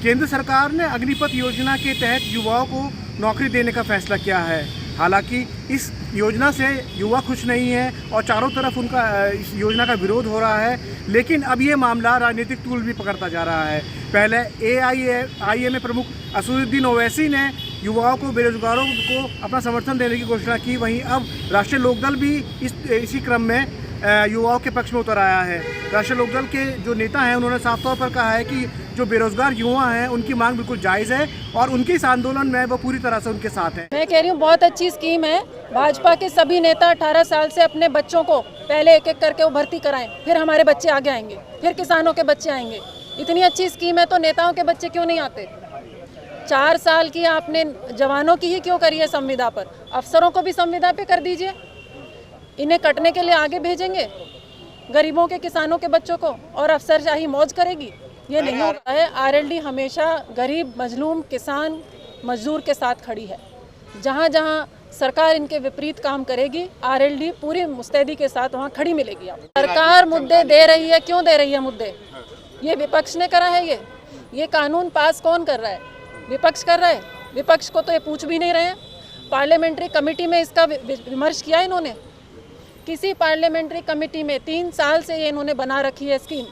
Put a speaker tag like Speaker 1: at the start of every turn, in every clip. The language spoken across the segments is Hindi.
Speaker 1: केंद्र सरकार ने अग्निपथ योजना के तहत युवाओं को नौकरी देने का फैसला किया है। हालांकि इस योजना से युवा खुश नहीं है और चारों तरफ उनका इस योजना का विरोध हो रहा है, लेकिन अब ये मामला राजनीतिक तूल भी पकड़ता जा रहा है। पहले AIMA प्रमुख असदुद्दीन ओवैसी ने युवाओं को, बेरोजगारों को अपना समर्थन देने की घोषणा की। वहीं अब राष्ट्रीय लोकदल भी इसी क्रम में युवाओं के पक्ष में उतर आया है। राष्ट्रीय लोकदल के जो नेता हैं उन्होंने साफ तौर पर कहा है कि जो बेरोजगार युवा हैं उनकी मांग बिल्कुल जायज़ है और उनके इस आंदोलन में वो पूरी तरह से उनके साथ हैं।
Speaker 2: मैं कह रही हूँ बहुत अच्छी स्कीम है। भाजपा के सभी नेता 18 साल से अपने बच्चों को पहले एक एक करके वो भर्ती कराएं, फिर हमारे बच्चे आगे आएंगे, फिर किसानों के बच्चे आएंगे। इतनी अच्छी स्कीम है तो नेताओं के बच्चे क्यों नहीं आते? 4 साल की आपने जवानों की ही क्यों करी है संविदा पर? अफसरों को भी संविदा पे कर दीजिए। इन्हें कटने के लिए आगे भेजेंगे गरीबों के, किसानों के बच्चों को, और अफसरशाही मौज करेगी। ये नहीं होता है। RLD हमेशा गरीब, मजलूम, किसान, मजदूर के साथ खड़ी है। जहाँ जहाँ सरकार इनके विपरीत काम करेगी, RLD पूरी मुस्तैदी के साथ वहाँ खड़ी मिलेगी। आप सरकार मुद्दे दे रही है, क्यों दे रही है मुद्दे? ये विपक्ष ने करा है। ये कानून पास कौन कर रहा है? विपक्ष कर रहा है। विपक्ष को तो ये पूछ भी नहीं रहे हैं। पार्लियामेंट्री कमेटी में इसका विमर्श किया इन्होंने? किसी पार्लियामेंट्री कमेटी में 3 साल से ये इन्होंने बना रखी है स्कीम।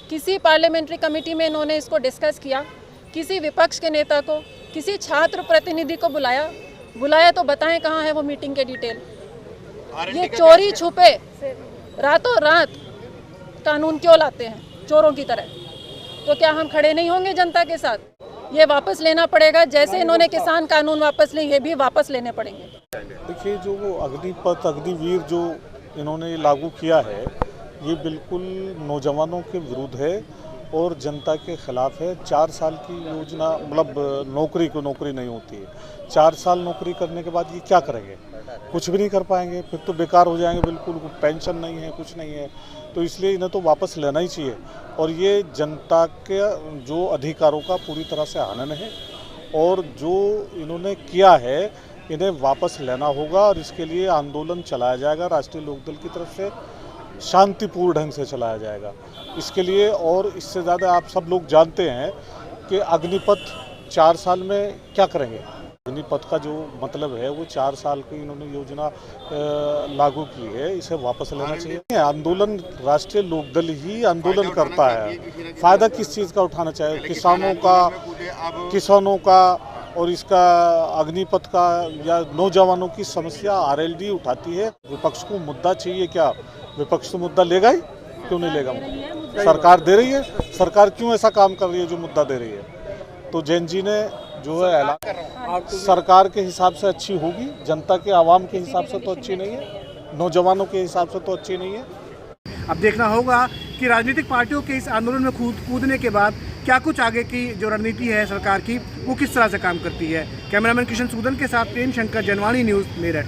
Speaker 2: किसी पार्लियामेंट्री कमेटी में इन्होंने इसको डिस्कस किया? किसी विपक्ष के नेता को, किसी छात्र प्रतिनिधि को बुलाया तो बताएं कहाँ है वो मीटिंग के डिटेल? ये चोरी छुपे रातों रात कानून क्यों लाते हैं चोरों की तरह? तो क्या हम खड़े नहीं होंगे जनता के साथ? ये वापस लेना पड़ेगा। जैसे इन्होंने किसान कानून वापस लिए, ये भी वापस लेने पड़ेंगे।
Speaker 3: देखिए, जो वो अग्निपथ, अग्निवीर जो इन्होंने लागू किया है, ये बिल्कुल नौजवानों के विरुद्ध है और जनता के खिलाफ है। 4 साल की योजना, मतलब नौकरी नहीं होती है। 4 साल नौकरी करने के बाद ये क्या करेंगे? कुछ भी नहीं कर पाएंगे, फिर तो बेकार हो जाएंगे बिल्कुल। पेंशन नहीं है, कुछ नहीं है। तो इसलिए इन्हें तो वापस लेना ही चाहिए और ये जनता के जो अधिकारों का पूरी तरह से हनन है और जो इन्होंने किया है इन्हें वापस लेना होगा और इसके लिए आंदोलन चलाया जाएगा। राष्ट्रीय लोकदल की तरफ से शांतिपूर्ण ढंग से चलाया जाएगा इसके लिए। और इससे ज़्यादा आप सब लोग जानते हैं कि अग्निपथ 4 साल में क्या करेंगे। अग्निपथ का जो मतलब है वो 4 साल की इन्होंने योजना लागू की है, इसे वापस लेना चाहिए। आंदोलन राष्ट्रीय लोकदल ही आंदोलन करता है। फायदा किस चीज़ का उठाना चाहिए? किसानों का और इसका अग्निपथ का या नौजवानों की समस्या RLD उठाती है। विपक्ष को मुद्दा चाहिए क्या? विपक्ष तो मुद्दा लेगा ही, क्यों नहीं लेगा? सरकार दे रही है। सरकार क्यों ऐसा काम कर रही है जो मुद्दा दे रही है? तो जैन जी ने जो है ऐलान, सरकार के हिसाब से अच्छी होगी, जनता के आवाम के हिसाब से तो अच्छी नहीं है, नौजवानों के हिसाब से तो अच्छी नहीं है।
Speaker 1: अब देखना होगा कि राजनीतिक पार्टियों के इस आंदोलन में कूदने के बाद क्या कुछ आगे की जो रणनीति है सरकार की वो किस तरह से काम करती है। कैमरामैन किशन सूदन के साथ प्रेम शंकर, जनवाणी न्यूज़, मेरठ।